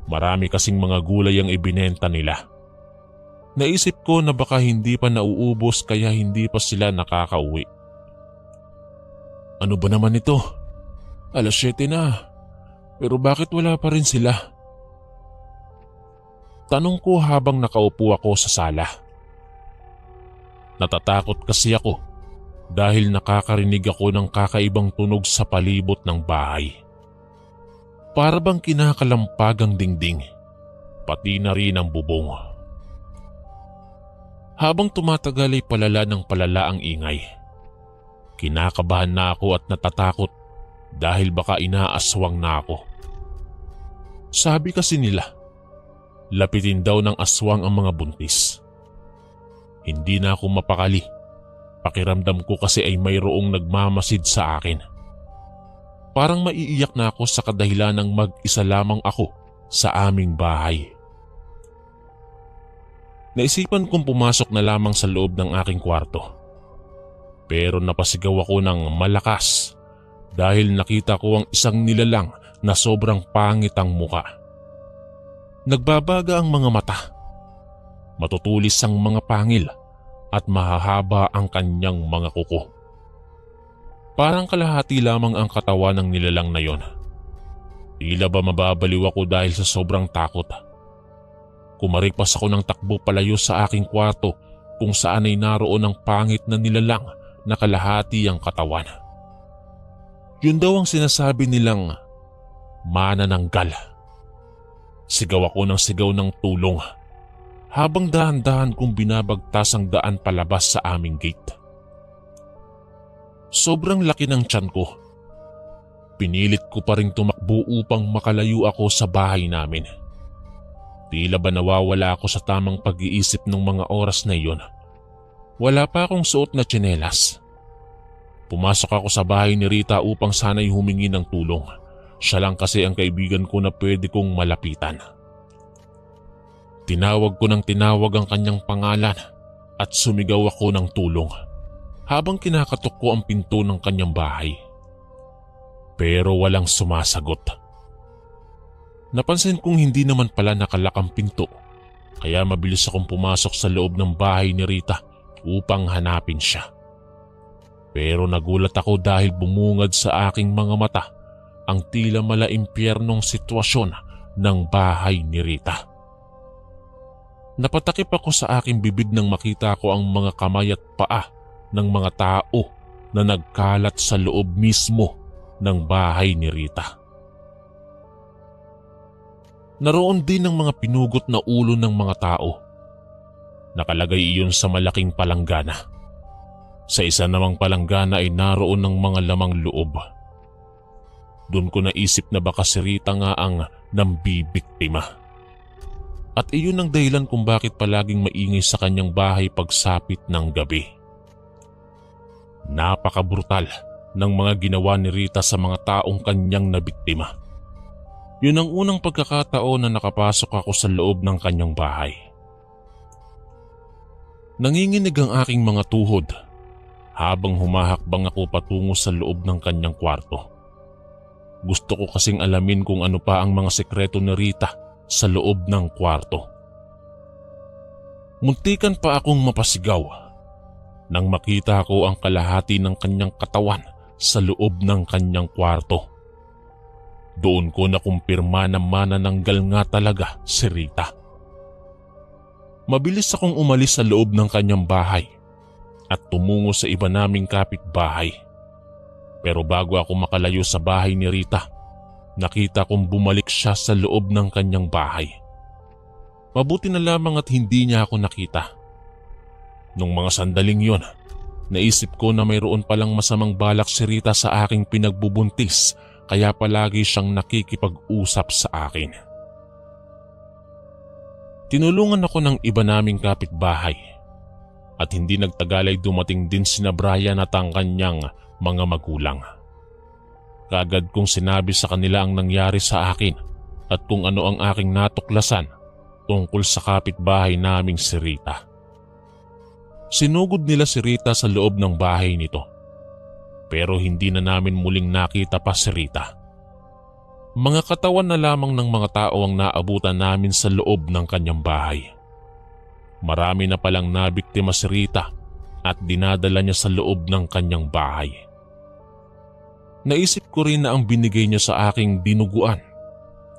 Marami kasing mga gulay ang ibinenta nila. Naisip ko na baka hindi pa nauubos kaya hindi pa sila nakakauwi. Ano ba naman ito? 7:00 na. Pero bakit wala pa rin sila? Tanong ko habang nakaupo ako sa sala. Natatakot kasi ako dahil nakakarinig ako ng kakaibang tunog sa palibot ng bahay. Para bang kinakalampag ang dingding, pati na rin ang bubong. Habang tumatagal ay palala ng palala ang ingay. Kinakabahan na ako at natatakot dahil baka inaaswang na ako. Sabi kasi nila, lapitin daw ng aswang ang mga buntis. Hindi na ako mapakali. Pakiramdam ko kasi ay mayroong nagmamasid sa akin. Parang maiiyak na ako sa kadahilanang mag-isa lamang ako sa aming bahay. Naisipan kong pumasok na lamang sa loob ng aking kwarto. Pero napasigaw ako ng malakas dahil nakita ko ang isang nilalang na sobrang pangit ang muka. Nagbabaga ang mga mata. Matutulis ang mga pangil at mahahaba ang kanyang mga kuko. Parang kalahati lamang ang katawan ng nilalang na yon. Tila ba mababaliw ako dahil sa sobrang takot. Kumaripas ako ng takbo palayo sa aking kwarto kung saan ay naroon ang pangit na nilalang na kalahati ang katawan. Yun daw ang sinasabi nilang manananggal. Sigaw ako ng sigaw ng tulong habang dahan-dahan kong binabagtas ang daan palabas sa aming gate. Sobrang laki ng tiyan ko. Pinilit ko pa ring tumakbo upang makalayo ako sa bahay namin. Tila ba nawawala ako sa tamang pag-iisip ng mga oras na iyon. Wala pa akong suot na tsinelas. Pumasok ako sa bahay ni Rita upang sana'y humingi ng tulong. Siya lang kasi ang kaibigan ko na pwede kong malapitan. Tinawag ko ng tinawag ang kanyang pangalan at sumigaw ako ng tulong habang kinakatok ko ang pinto ng kanyang bahay. Pero walang sumasagot. Napansin kong hindi naman pala nakalak ang pinto kaya mabilis akong pumasok sa loob ng bahay ni Rita upang hanapin siya. Pero nagulat ako dahil bumungad sa aking mga mata ang tila malaimpyernong sitwasyon ng bahay ni Rita. Napatakip ako sa aking bibig nang makita ko ang mga kamay at paa ng mga tao na nagkalat sa loob mismo ng bahay ni Rita. Naroon din ang mga pinugot na ulo ng mga tao. Nakalagay iyon sa malaking palanggana. Sa isa namang palanggana ay naroon ng mga lamang loob. Doon ko naisip na baka si Rita nga ang nambibiktima. At iyon ang dahilan kung bakit palaging maingay sa kanyang bahay pagsapit ng gabi. Napakabrutal ng mga ginawa ni Rita sa mga taong kanyang nabiktima. Yun ang unang pagkakataon na nakapasok ako sa loob ng kanyang bahay. Nanginginig ang aking mga tuhod habang humahakbang ako patungo sa loob ng kanyang kwarto. Gusto ko kasing alamin kung ano pa ang mga sekreto ni Rita sa loob ng kwarto. Muntikan pa akong mapasigaw nang makita ko ang kalahati ng kanyang katawan sa loob ng kanyang kwarto. Doon ko nakumpirma na manananggal nga talaga si Rita. Mabilis akong umalis sa loob ng kanyang bahay at tumungo sa iba naming kapitbahay. Pero bago ako makalayo sa bahay ni Rita, nakita kong bumalik siya sa loob ng kanyang bahay. Mabuti na lamang at hindi niya ako nakita. Nung mga sandaling yon, naisip ko na mayroon palang masamang balak si Rita sa aking pinagbubuntis, kaya palagi siyang nakikipag-usap sa akin. Tinulungan ako ng iba naming kapitbahay at hindi nagtagal ay dumating din sina Brian at ang kanyang mga magulang. Kaagad kong sinabi sa kanila ang nangyari sa akin at kung ano ang aking natuklasan tungkol sa kapitbahay naming si Rita. Sinugod nila si Rita sa loob ng bahay nito, pero hindi na namin muling nakita pa si Rita. Mga katawan na lamang ng mga tao ang naabutan namin sa loob ng kanyang bahay. Marami na palang nabiktima si Rita at dinadala niya sa loob ng kanyang bahay. Naisip ko rin na ang binigay niya sa aking dinuguan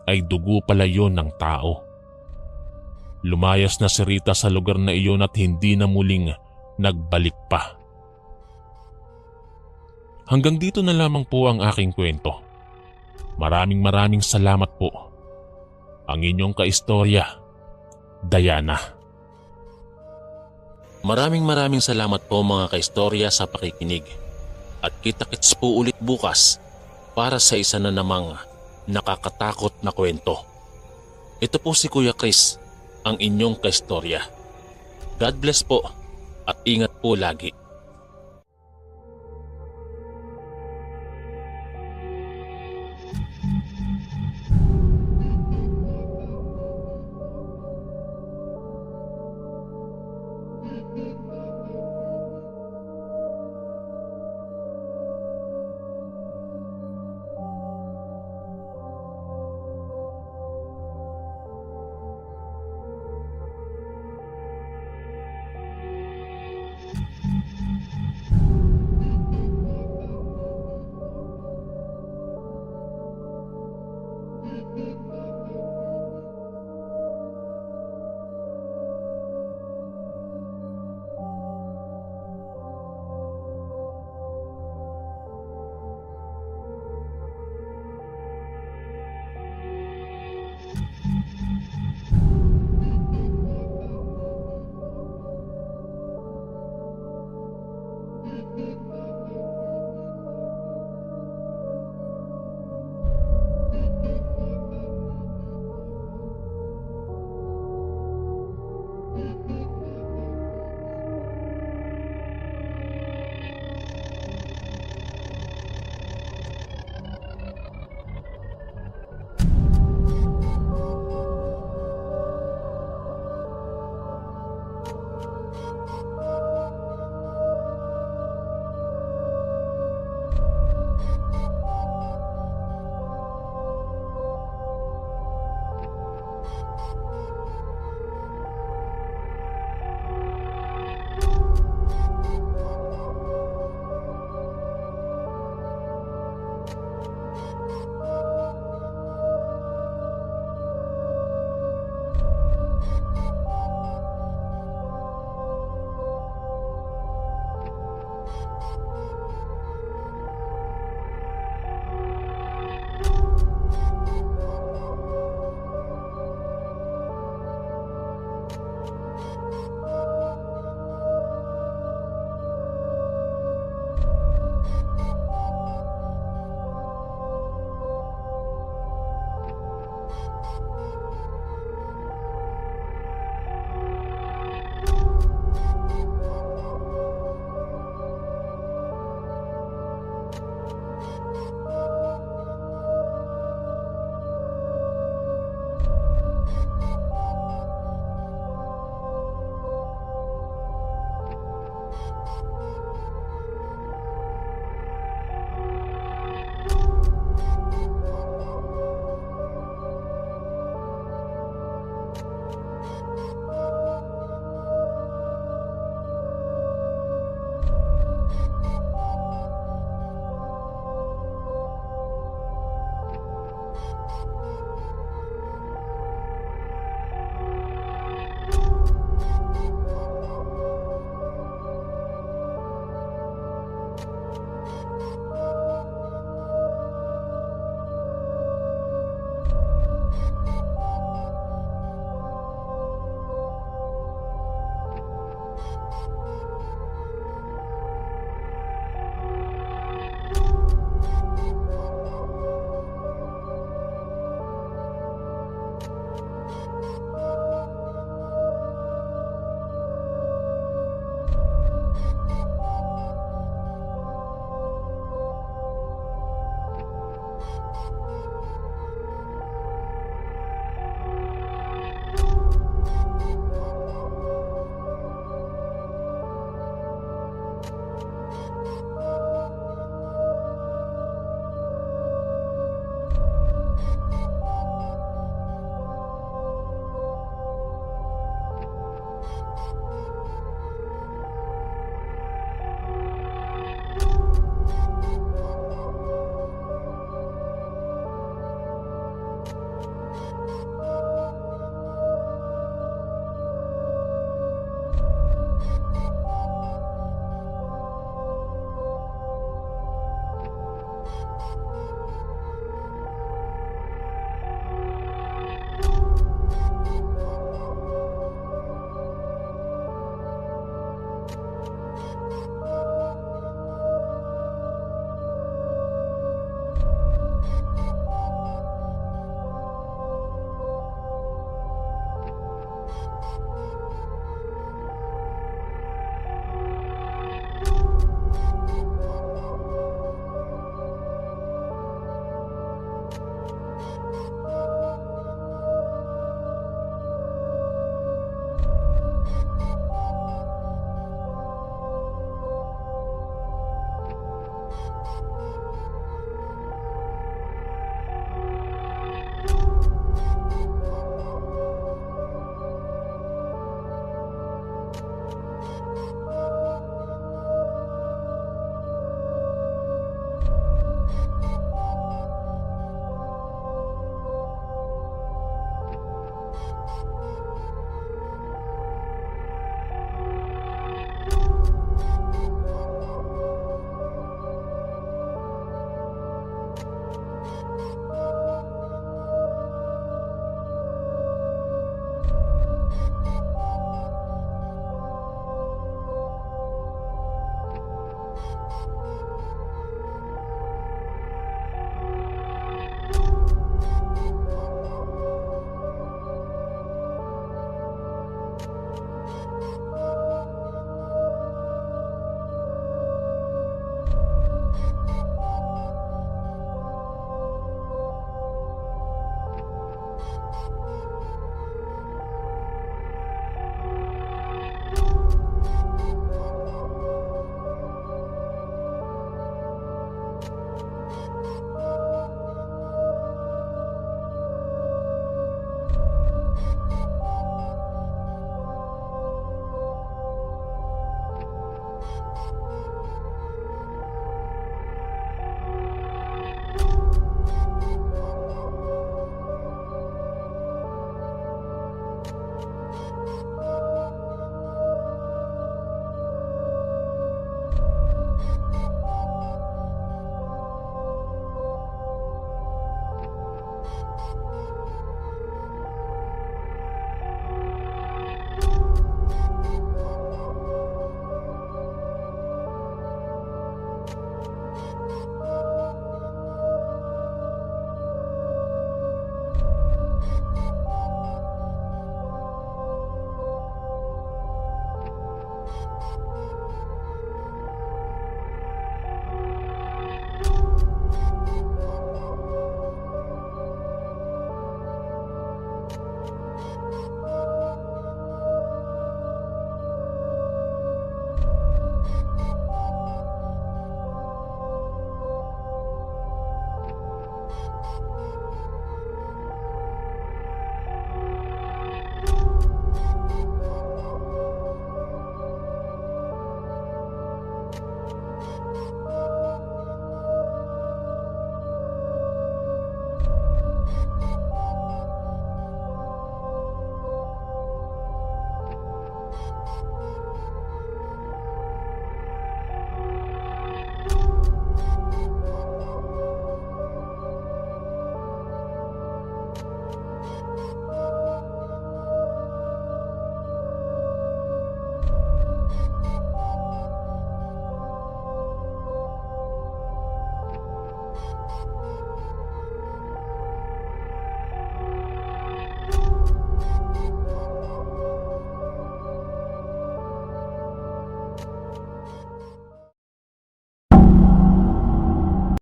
ay dugo pala yon ng tao. Lumayas na si Rita sa lugar na iyon at hindi na muling nagbalik pa. Hanggang dito na lamang po ang aking kwento. Maraming salamat po. Ang inyong kaistorya, Diana. Maraming salamat po mga kaistorya sa pakikinig. At kita-kits po ulit bukas para sa isa na namang nakakatakot na kwento. Ito po si Kuya Chris, ang inyong kaistorya. God bless po at ingat po lagi.